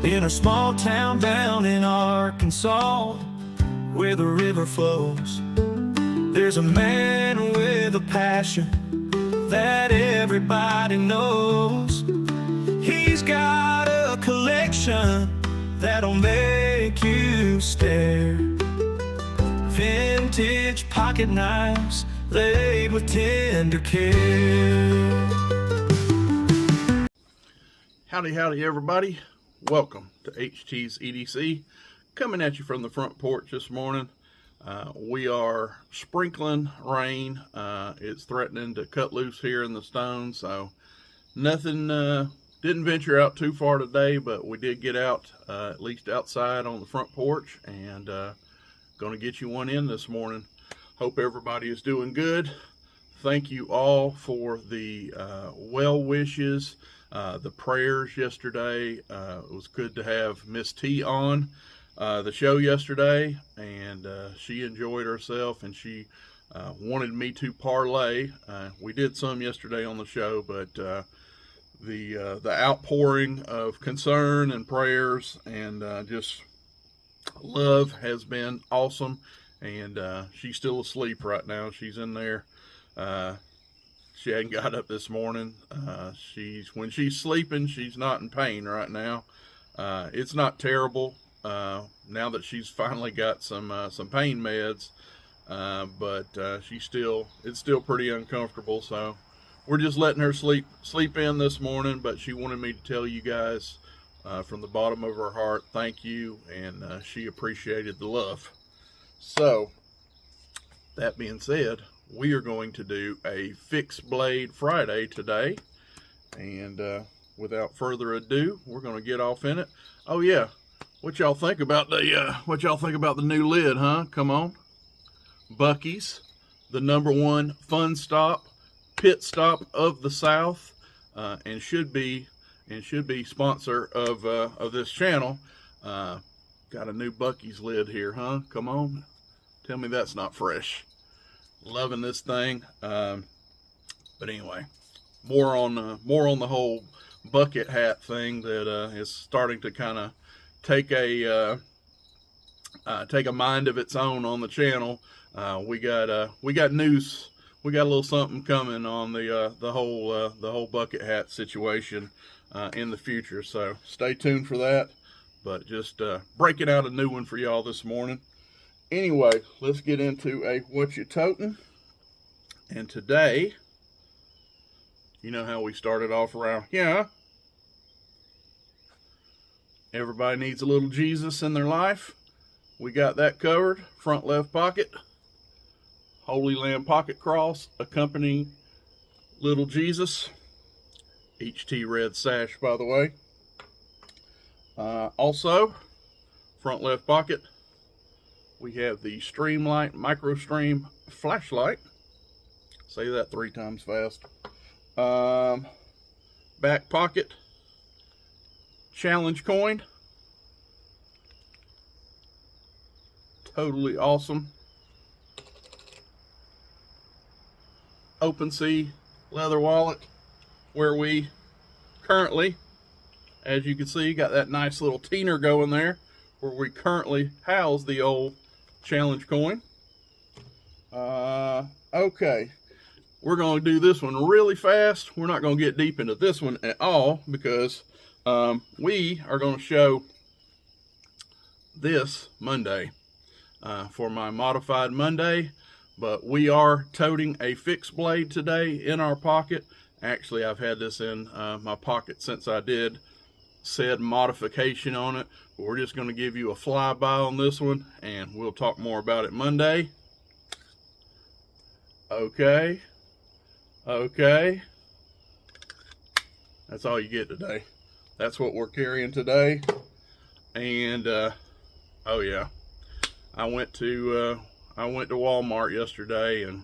in a small town down in Arkansas, where the river flows. There's a man with a passion that everybody knows. He's got a collection that'll make you stare. Vintage pocket knives laid with tender care. Howdy everybody, welcome to HT's EDC, coming at you from the front porch this morning. We are sprinkling rain. It's threatening to cut loose here in the stone, so nothing, didn't venture out too far today, but we did get out, at least outside on the front porch, and gonna get you one in this morning. Hope everybody is doing good. Thank you all for the well wishes, the prayers yesterday. It was good to have Miss T on the show yesterday, and she enjoyed herself, and she wanted me to parlay. We did some yesterday on the show, but the outpouring of concern and prayers and just love has been awesome. And she's still asleep right now. She's in there. She hadn't got up this morning. When she's sleeping, she's not in pain right now. It's not terrible now that she's finally got some pain meds, but it's still pretty uncomfortable. So we're just letting her sleep in this morning. But she wanted me to tell you guys from the bottom of her heart, thank you, and she appreciated the love. So that being said, we are going to do a fixed blade Friday today, and without further ado, we're going to get off in it. Oh yeah, what y'all think about the new lid, huh? Come on, Buc-ee's, the number one fun stop, pit stop of the South, and should be sponsor of this channel. Got a new Buc-ee's lid here, huh? Come on, tell me that's not fresh. Loving this thing. But anyway, more on the whole bucket hat thing that is starting to kind of take a mind of its own on the channel. We got news. We got a little something coming on the whole bucket hat situation in the future. So stay tuned for that. But just breaking out a new one for y'all this morning. Anyway, let's get into a what you totin'. And today, you know how we started off around here. Everybody needs a little Jesus in their life. We got that covered. Front left pocket, Holy Land pocket cross, accompanying little Jesus. HT red sash, by the way. Also, front left pocket, we have the Streamlight MicroStream flashlight. Say that 3 times fast. Back pocket, challenge coin. Totally awesome. Open sea leather wallet, where we currently, as you can see, got that nice little teener going there, where we currently house the old challenge coin. Okay, we're going to do this one really fast. We're not going to get deep into this one at all, because we are going to show this Monday for my modified Monday. But we are toting a fixed blade today in our pocket. Actually, I've had this in my pocket since I did said modification on it. But we're just going to give you a flyby on this one, and we'll talk more about it Monday. Okay. That's all you get today. That's what we're carrying today. And oh yeah, I went to Walmart yesterday, and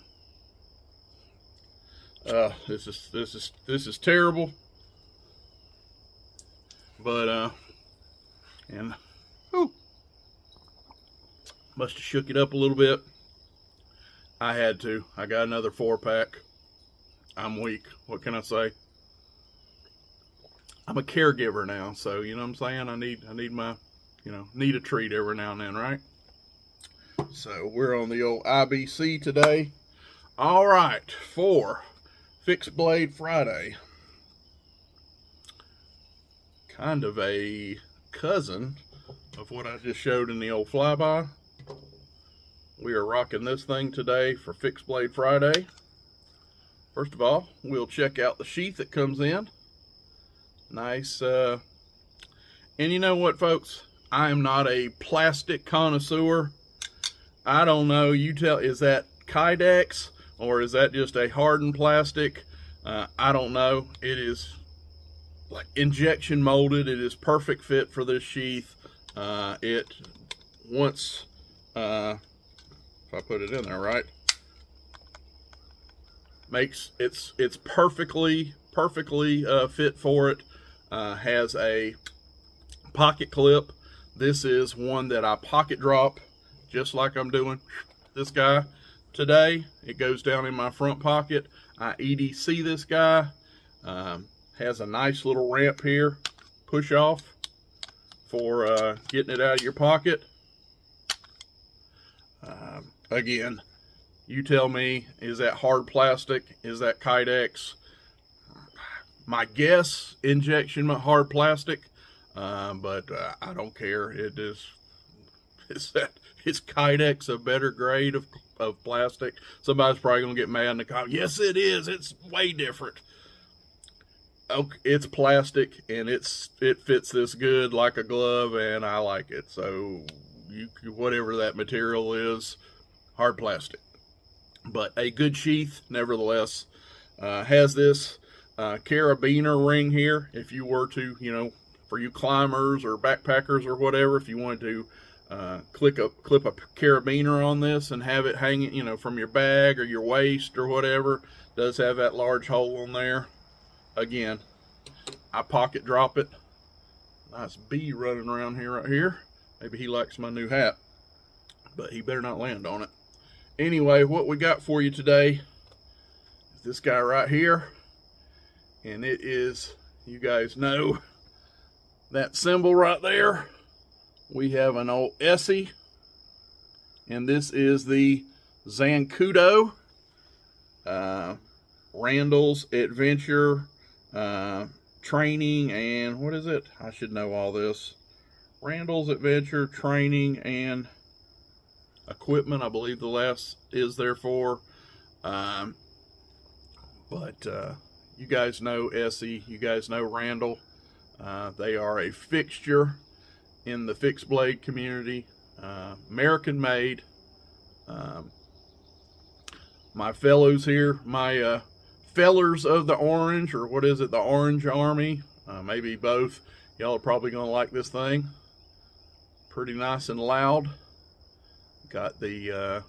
this is terrible. But and must have shook it up a little bit. I had to. I got another 4-pack. I'm weak. What can I say? I'm a caregiver now, so you know what I'm saying? I need my, need a treat every now and then, right? So we're on the old IBC today. All right, for Fixed Blade Friday. Kind of a cousin of what I just showed in the old flyby. We are rocking this thing today for Fixed Blade Friday. First of all, we'll check out the sheath that comes in. Nice, and you know what, folks? I am not a plastic connoisseur. I don't know, you tell, is that Kydex or is that just a hardened plastic? I don't know. It is like injection molded. It is perfect fit for this sheath. It once, if I put it in there right, makes it's perfectly fit for it. Has a pocket clip. This is one that I pocket drop, just like I'm doing this guy today. It goes down in my front pocket. I EDC this guy. Has a nice little ramp here, push off for getting it out of your pocket. Again, you tell me, is that hard plastic? Is that Kydex? My guess, injection hard plastic, but I don't care. It is, is Kydex a better grade of plastic? Somebody's probably gonna get mad in the comments. Yes, it is. It's way different. Okay, it's plastic and it fits this good like a glove, and I like it. So whatever that material is, hard plastic, but a good sheath nevertheless. Has this carabiner ring here. If you were to, for you climbers or backpackers or whatever, if you wanted to clip a carabiner on this and have it hanging, from your bag or your waist or whatever, does have that large hole on there. Again, I pocket drop it. Nice bee running around here right here. Maybe he likes my new hat, but he better not land on it. Anyway, what we got for you today is this guy right here. And it is, you guys know, that symbol right there. We have an old Esee. And this is the Zancudo. Randalls Adventure training and what is it? I should know all this. Randalls Adventure training and equipment, I believe the last is there for. You guys know Esee, you guys know Randall. They are a fixture in the fixed blade community. American made. My fellows here, my fellers of the orange, or what is it, the Orange Army, maybe both. Y'all are probably gonna like this thing. Pretty nice and loud. Got the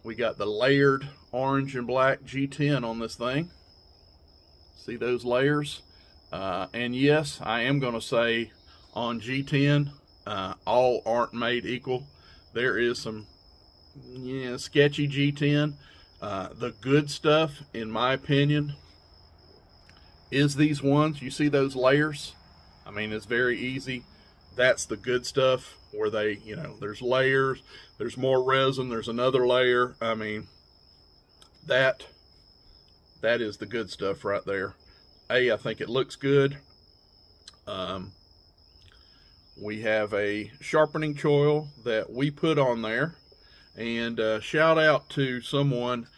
we got the layered orange and black G10 on this thing. See those layers? And yes, I am gonna say on G10, all aren't made equal. There is some sketchy G10. The good stuff, in my opinion, is these ones. You see those layers? I mean, it's very easy. That's the good stuff, where they, there's layers, there's more resin, there's another layer. I mean, that is the good stuff right there. I think it looks good. We have a sharpening choil that we put on there. And shout out to someone,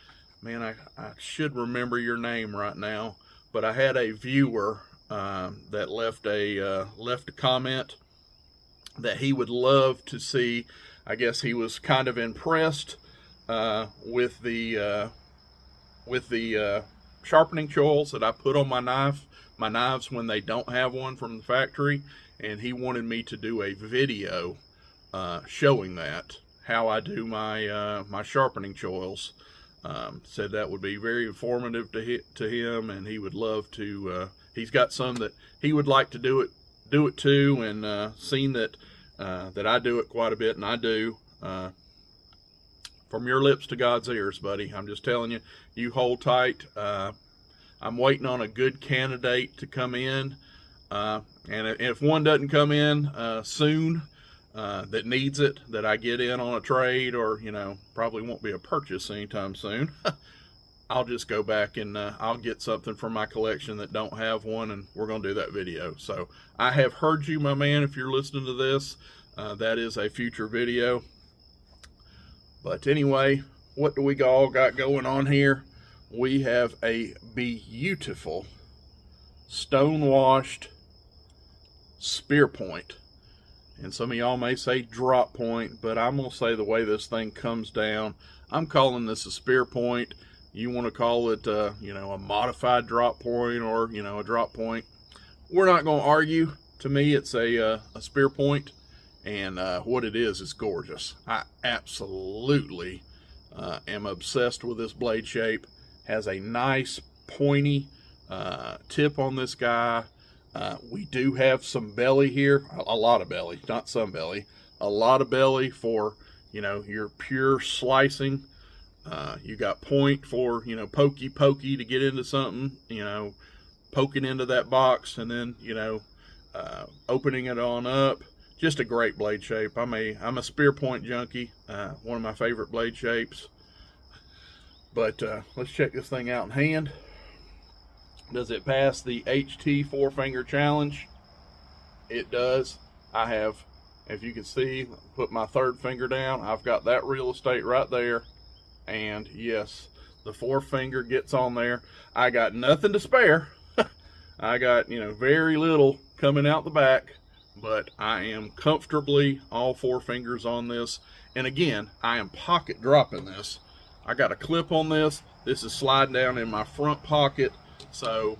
man, I should remember your name right now, but I had a viewer that left a comment that he would love to see. I guess he was kind of impressed with the sharpening choils that I put on my knives when they don't have one from the factory, and he wanted me to do a video showing that, how I do my my sharpening choils. Said that would be very informative to him, and he would love to. He's got some that he would like to do it too, and seen that that I do it quite a bit, and I do. From your lips to God's ears, buddy. I'm just telling you, you hold tight. I'm waiting on a good candidate to come in. And if one doesn't come in soon that needs it, that I get in on a trade, or, you know, probably won't be a purchase anytime soon, I'll just go back and I'll get something from my collection that don't have one, and we're going to do that video. So I have heard you, my man. If you're listening to this, that is a future video. But anyway, what do we all got going on here? We have a beautiful stonewashed spearpoint. And some of y'all may say drop point, but I'm going to say the way this thing comes down, I'm calling this a spearpoint. You want to call it, you know, a modified drop point, or, you know, a drop point. We're not going to argue. To me, it's a spearpoint, and what it is gorgeous. I absolutely am obsessed with this blade shape. Has a nice pointy tip on this guy. We do have some belly here, a lot of belly, not some belly, a lot of belly for, you know, your pure slicing. You got point for, you know, pokey to get into something, you know, poking into that box, and then, you know, opening it on up. Just a great blade shape. I'm a spear point junkie, one of my favorite blade shapes. But let's check this thing out in hand. Does it pass the HT 4-finger challenge? It does. I have, if you can see, put my 3rd finger down. I've got that real estate right there. And yes, the 4-finger gets on there. I got nothing to spare. I got, you know, very little coming out the back, but I am comfortably all 4 fingers on this. And again, I am pocket dropping this. I got a clip on this. This is sliding down in my front pocket, so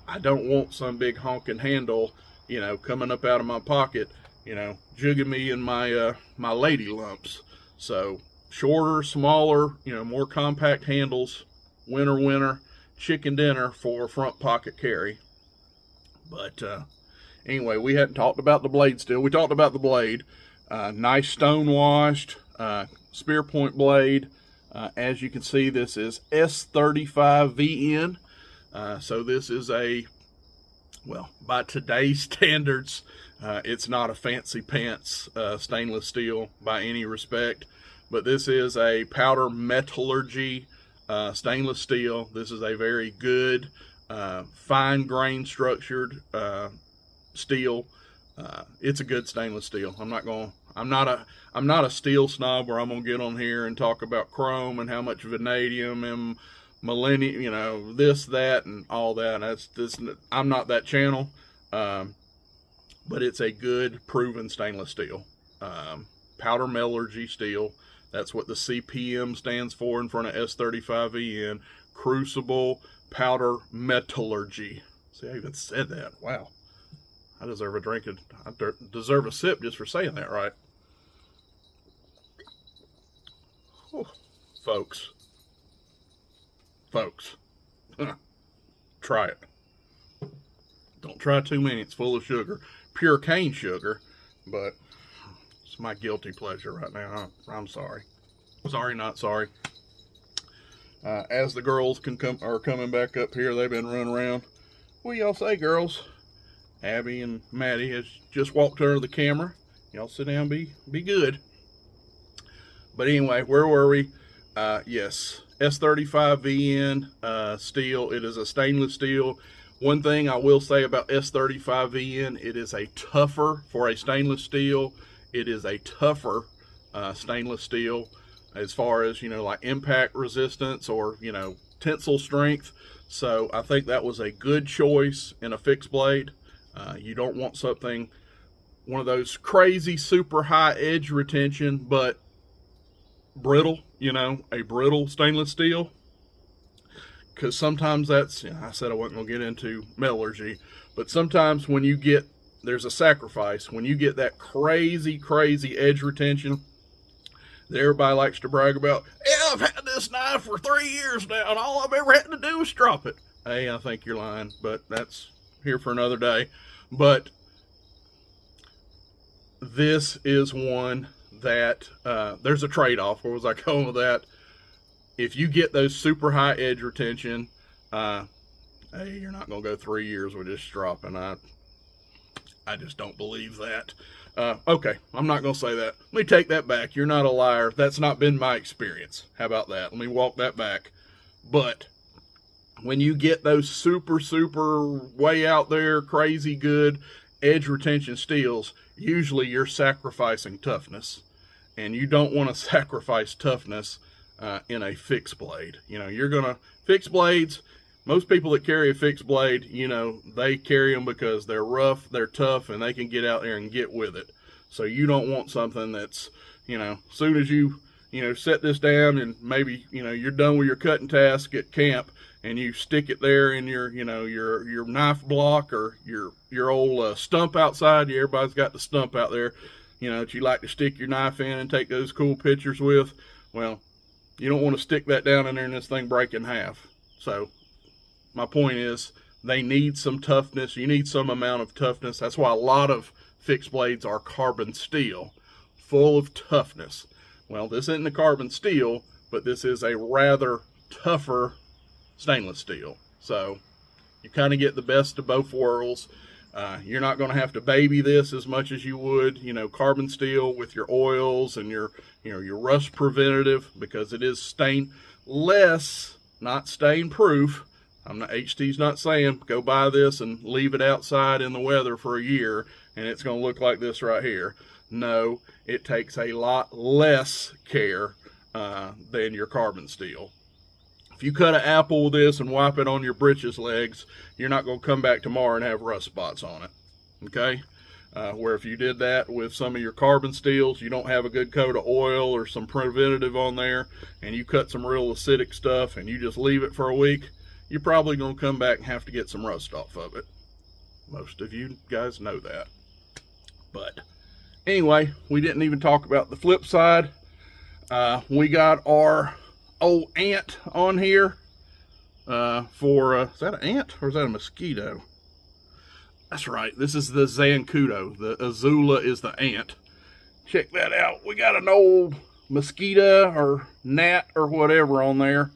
I don't want some big honking handle, you know, coming up out of my pocket, you know, jigging me in my my lady lumps. So shorter, smaller, you know, more compact handles, winner, chicken dinner for front pocket carry. But anyway, we hadn't talked about the blade still. We talked about the blade. Nice stonewashed spearpoint blade. As you can see, this is S35VN. So this is a, well, by today's standards, it's not a fancy pants stainless steel by any respect. But this is a powder metallurgy stainless steel. This is a very good, fine grain structured steel. It's a good stainless steel. I'm not a steel snob where I'm gonna get on here and talk about chrome and how much vanadium and millennium, you know, this, that, and all that. I'm not that channel. But it's a good, proven stainless steel. Powder metallurgy steel. That's what the CPM stands for in front of S35VN. Crucible powder metallurgy. See, I even said that. Wow. I deserve a drink. I deserve a sip just for saying that right. Whew. Folks. Try it. Don't try too many. It's full of sugar. Pure cane sugar, but it's my guilty pleasure right now. I'm sorry. Sorry, not sorry. As the girls are coming back up here, they've been running around. What do y'all say, girls? Abby and Maddie has just walked under the camera. Y'all sit down, be good. But anyway, where were we? Yes, S35VN steel. It is a stainless steel. One thing I will say about S35VN, it is a tougher, for a stainless steel, it is a tougher stainless steel as far as, you know, like impact resistance or, you know, tensile strength. So I think that was a good choice in a fixed blade. You don't want something, one of those crazy super high edge retention, but brittle, you know, a brittle stainless steel. Because sometimes that's, you know, I said I wasn't going to get into metallurgy, but sometimes when you get, there's a sacrifice. When you get that crazy edge retention that everybody likes to brag about, yeah, I've had this knife for 3 years now, and all I've ever had to do is drop it. Hey, I think you're lying, but that's here for another day. But this is one that there's a trade-off. Where was I going with that? If you get those super high edge retention, hey, you're not going to go 3 years with just dropping. I just don't believe that. Okay, I'm not going to say that. Let me take that back. You're not a liar. That's not been my experience. How about that? Let me walk that back. But when you get those super way out there, crazy good edge retention steels, usually you're sacrificing toughness. And you don't want to sacrifice toughness in a fixed blade. You know, you're going to fix blades. Most people that carry a fixed blade, you know, they carry them because they're rough, they're tough, and they can get out there and get with it. So you don't want something that's, you know, as soon as you set this down and maybe, you know, you're done with your cutting task at camp and you stick it there in your, you know, your knife block or your old stump outside. Everybody's got the stump out there, you know, that you like to stick your knife in and take those cool pictures with. Well, you don't want to stick that down in there and this thing break in half. So my point is, they need some toughness. You need some amount of toughness. That's why a lot of fixed blades are carbon steel, full of toughness. Well, this isn't a carbon steel, but this is a rather tougher stainless steel. So you kind of get the best of both worlds. You're not going to have to baby this as much as you would, you know, carbon steel with your oils and your, you know, your rust preventative, because it is stainless, not stain proof. HT's not saying go buy this and leave it outside in the weather for a year and it's going to look like this right here. No, it takes a lot less care than your carbon steel. If you cut an apple with this and wipe it on your breeches legs, you're not going to come back tomorrow and have rust spots on it. Okay? Where if you did that with some of your carbon steels, you don't have a good coat of oil or some preventative on there, and you cut some real acidic stuff and you just leave it for a week, you're probably going to come back and have to get some rust off of it. Most of you guys know that. But anyway, we didn't even talk about the flip side. We got our old ant on here for, is that an ant or is that a mosquito? That's right, this is the Zancudo. The Azula is the ant. Check that out. We got an old mosquito or gnat or whatever on there.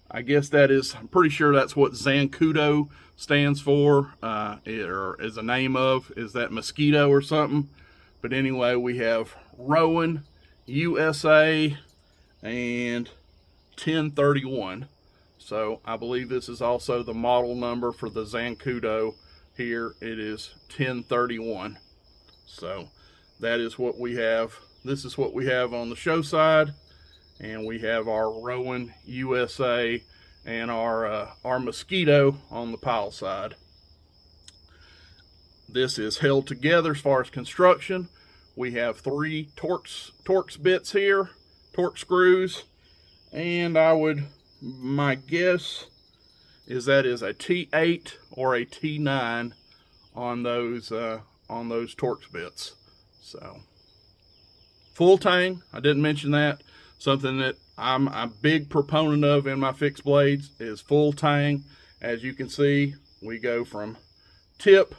I guess that is, I'm pretty sure that's what Zancudo stands for, or is a name of, is that mosquito or something. But anyway, we have Rowan, USA, and 1031. So I believe this is also the model number for the Zancudo. Here it is 1031. So that is what we have. This is what we have on the show side. And we have our Rowan USA and our mosquito on the pile side. This is held together as far as construction. We have 3 torx bits here, torx screws, and my guess is that is a T8 or a T9 on those torx bits. So full tang, I didn't mention that. Something that I'm a big proponent of in my fixed blades is full tang. As you can see, we go from tip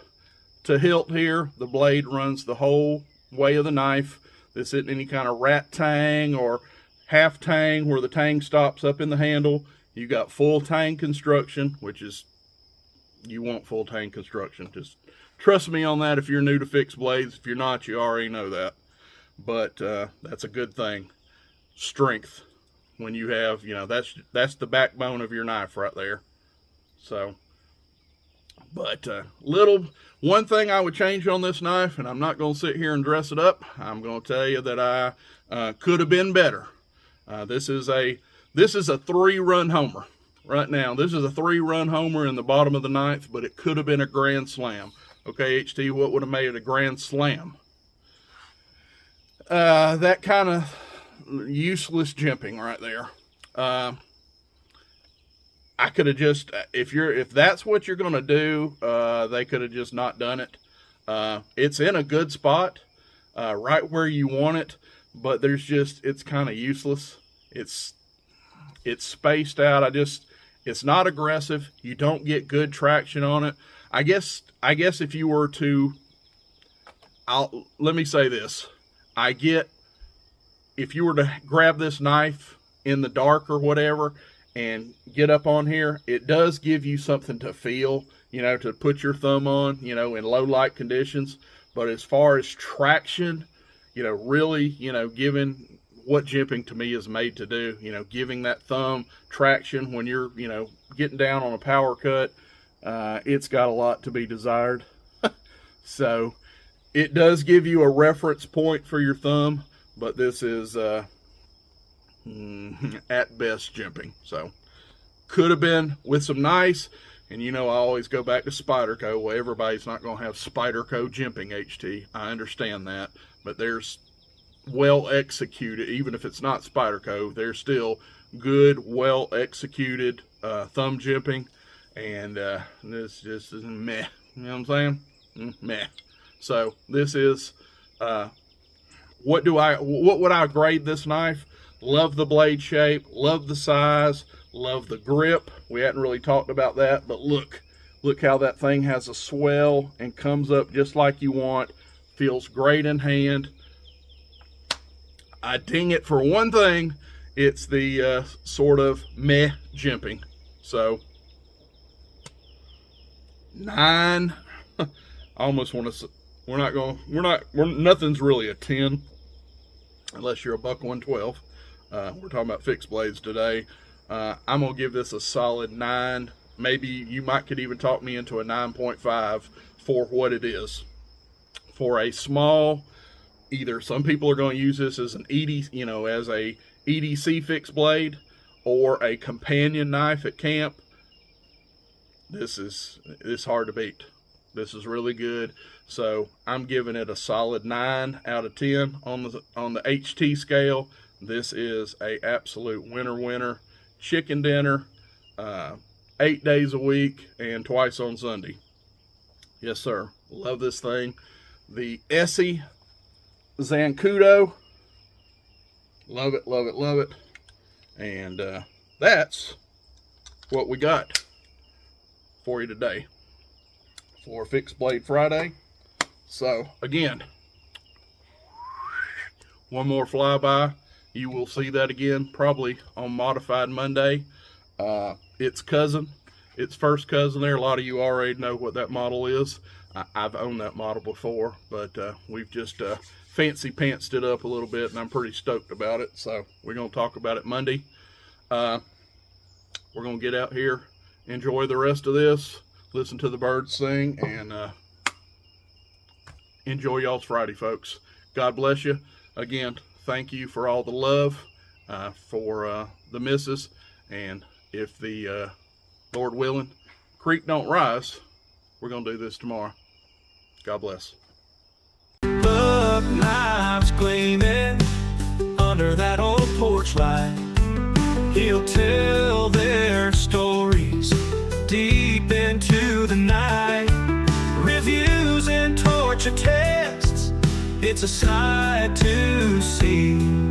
to hilt here. The blade runs the whole way of the knife. This isn't any kind of rat tang or half tang where the tang stops up in the handle. You got full tang construction, which is, you want full tang construction. Just trust me on that if you're new to fixed blades. If you're not, you already know that. But that's a good thing. Strength, when you have, you know, that's the backbone of your knife right there. So, but one thing I would change on this knife, and I'm not going to sit here and dress it up. I'm going to tell you that I could have been better. This is a 3-run homer right now. This is a 3-run homer in the bottom of the ninth, but it could have been a grand slam. Okay, HT, what would have made it a grand slam? That kind of useless jimping right there. I could have just, if that's what you're going to do, they could have just not done it. It's in a good spot, right where you want it, but it's kind of useless. It's spaced out. It's not aggressive. You don't get good traction on it. I guess if you were to, let me say this. If you were to grab this knife in the dark or whatever and get up on here, it does give you something to feel, you know, to put your thumb on, you know, in low light conditions. But as far as traction, you know, really, you know, giving what jimping to me is made to do, you know, giving that thumb traction when you're, you know, getting down on a power cut, it's got a lot to be desired. So it does give you a reference point for your thumb, but this is at best jimping. So could have been with some nice, and you know I always go back to Spyderco. Well, everybody's not going to have Spyderco jimping HT. I understand that, but there's well executed, even if it's not Spyderco, there's still good, well executed thumb jimping, and this just is meh. You know what I'm saying? Meh. So this is what would I grade this knife? Love the blade shape, love the size, love the grip. We hadn't really talked about that, but look how that thing has a swell and comes up just like you want. Feels great in hand. I ding it for one thing. It's the sort of meh jimping. So 9. I almost want to. Nothing's really a 10 unless you're a buck 112. We're talking about fixed blades today. I'm gonna give this a solid 9. Maybe you could even talk me into a 9.5 for what it is. For a small, either some people are going to use this as an as a EDC fixed blade or a companion knife at camp. It's hard to beat. This is really good. So I'm giving it a solid 9 out of 10 on the HT scale. This is a absolute winner. Chicken dinner, 8 days a week and twice on Sunday. Yes, sir. Love this thing. The Esee Xancudo. Love it. And that's what we got for you today for Fixed Blade Friday. So again, one more flyby. You will see that again probably on Modified Monday. Its first cousin there. A lot of you already know what that model is. I've owned that model before, but we've just fancy pantsed it up a little bit, and I'm pretty stoked about it. So we're going to talk about it Monday. We're going to get out here, enjoy the rest of this, listen to the birds sing, and enjoy y'all's Friday, folks. God bless you. Again, thank you for all the love for the missus, and if the Lord willing, creek don't rise, we're going to do this tomorrow. God bless. Buck knives gleaming under that old porch light. He'll tell their stories deep into the night. Reviews and torture tests, it's a sight to see.